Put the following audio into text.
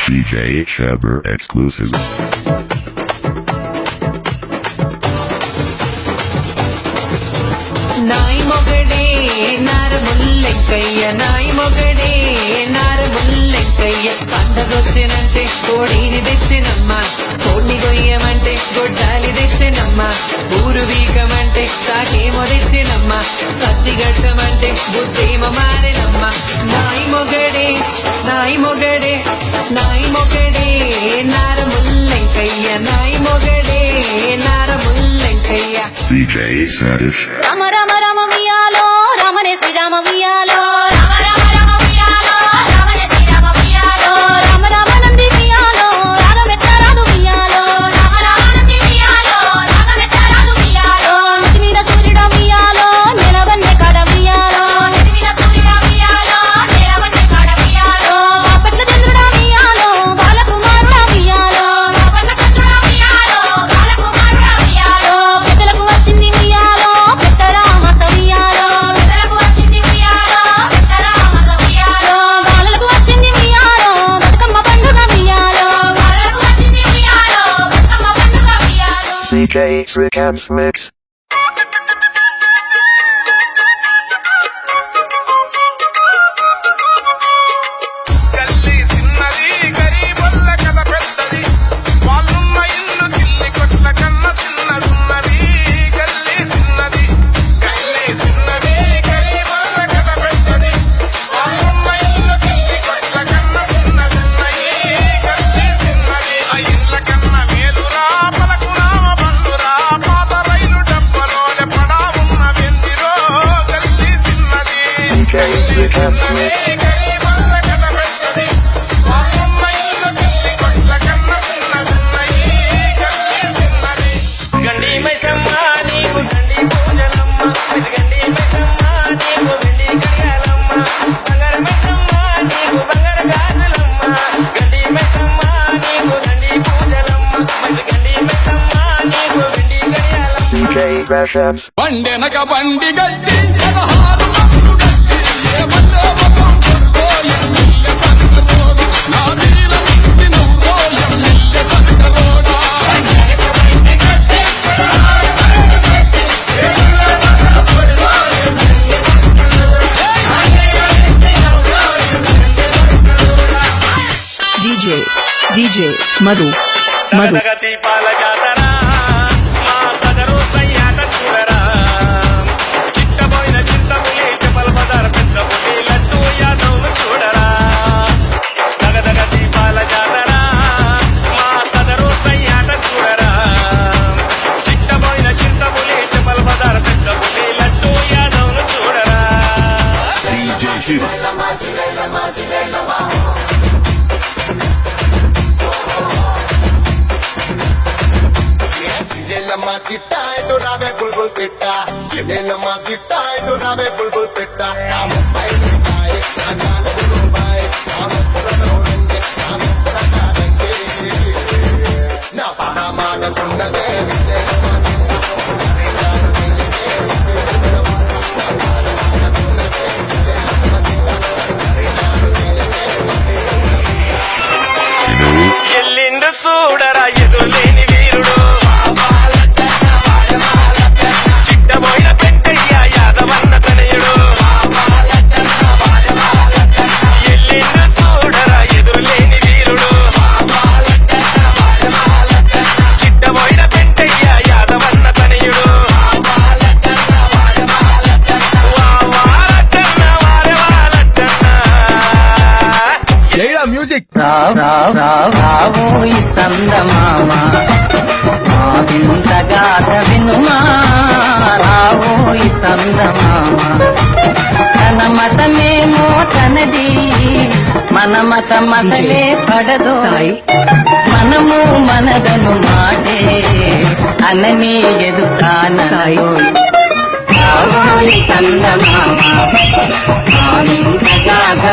DJ Shabber exclusive. నాయి మొగడే నారముల్లెంకయ్య నాయి మొగడే నారముల్లెంకయ్య పండగొచ్చినంటే కోడిని తెచ్చినమ్మ కోడిని గొయ్యమంటే గొడ్డాలి తెచ్చినమ్మ ఊరు వీకమంటే సాకేమో తెచ్చినమ్మ సద్ది గట్టమంటే బుద్ధేమో మారినమ్మ నాయి మొగడే నాయి మొగడే నాయి మొగడే నారముల్లెంకయ్య నాయి మొగడే నారముల్లెంకయ్య. DJ Sadish. రామ రామ రామ వియాలో రామనే శ్రీరామ వియాలో రామ రామ రామ వియాలో రామనే శ్రీరామ వియాలో రామ రామ నంది వియాలో రాగమెత్తరాదు వియాలో రామ రామ నంది వియాలో రాగమెత్తరాదు వియాలో నితి మీద సూర్యుడ వియాలో నెలవన్నె కాడ వియాలో నితి మీద సూర్యుడ వియాలో నెలవన్నె కాడ వియాలో బాపట్ల చంద్రుడ వియాలో బాలకుమారుడ వియాలో బాపట్ల చంద్రుడ వియాలో బాలకుమారుడ వియాలో పెద్దలకు వచ్చింది వియాలో పెద్దరామ సవియాలో పెద్దలకు వచ్చింది వియాలో పెద్దరామ సవియాలో బాలలకు వచ్చింది వియాలో బతుకమ్మ పండుగ వియాలో బాలలకు వచ్చింది వియాలో బతుకమ్మ పండుగ వియాలో. DJ Srikant's Mix. గల్లీ సిన్నది గరీబొల్ల కథ పెద్దది వాళ్ళున్న ఇల్లు కిల్లి కొట్ల కన్న సిన్నదున్నది గల్లీ సిన్నది గరీబొల్ల కథ పెద్దది వాళ్ళున్న ఇల్లు కిల్లి కొట్ల కన్న సిన్నదున్నది గల్లీ సిన్నది ఆ ఇళ్ళ కన్న మేలురా పలకు రామ బండురా పాత రైలు డబ్బలోనే పడా ఉన్న వెందిరో గల్లీ సిన్నది DJ Srikant's Mix. గరీబొల్ల కథ పెద్దది వాళ్ళున్న ఇల్లు కిల్లి కొట్ల కన్న సిన్నదున్నది గల్లీ సిన్నది. గండి మైసమ్మ నీకు గండి పూజలమ్మ గండి మైసమ్మ నీకు వెండి గడియాలమ్మ బంగారు మైసమ్మ నీకు బంగారు గాజులమ్మ గండి మైసమ్మ నీకు గండి పూజలమ్మ గండి మైసమ్మ నీకు వెండి గడియాలమ్మ. DJ Rashams. బండెనక బండి గట్టి 16 మక్కులు గట్టి ఏ బండే ముఖం కొడుకోయం ఇల్లె సనకలోడు నా నీల మించి నవ్వుకోయం ఇల్లె సనకలోడా DJ Madhu దగదగ దీపాల జాతర మా సదరు సయ్యాట చూడరా చిట్టబోయిన చింతపులి చెప్పల బజార్ పెద్ద పులి లడ్డు యాదవ్ను చూడరా దగదగ దీపాల జాతర మా సదరు సయ్యాట చూడరా చిట్టబోయిన చింతపులి చెప్పల బజార్ పెద్ద పులి లడ్డు యాదవ్ను చూడరా. DJ Shiva. చిన్నెలమ్మ చిట్ట ఎటు రావే బుల్బుల్ పిట్ట చిన్నెలమ్మ చిట్ట ఎటు రావే బుల్బుల్ పిట్ట నా ముంబై ముంబై నా గాలి ముంబై నా ముప్పులను ఉండే నా ముప్పుల కాదండి నా పనమానకున్నదే చిన్నెలమ్మ చిట్ట నరేశాను తెలియదే ఎల్లిండు చూడరా ఎదులేని వీరుడు చిట్టబోయిన పెంకయ్య యాదవన్న తనయుడు ఎల్లిండు చూడరా ఎదులేని వీరుడు చిట్టబోయిన పెంకయ్య యాదవన్న తనయుడు వావాలట్టన్న వారవాలట్టన్న రావోయి చందమామ మా వింతగాథ వినుమా రావోయి చందమామ తన మతమేమో తనది మన మతమతలే పడదు మనము మనదను మాటే అనని ఎదుకానోయ్ రావోయి చందమామ మా వింతగాథ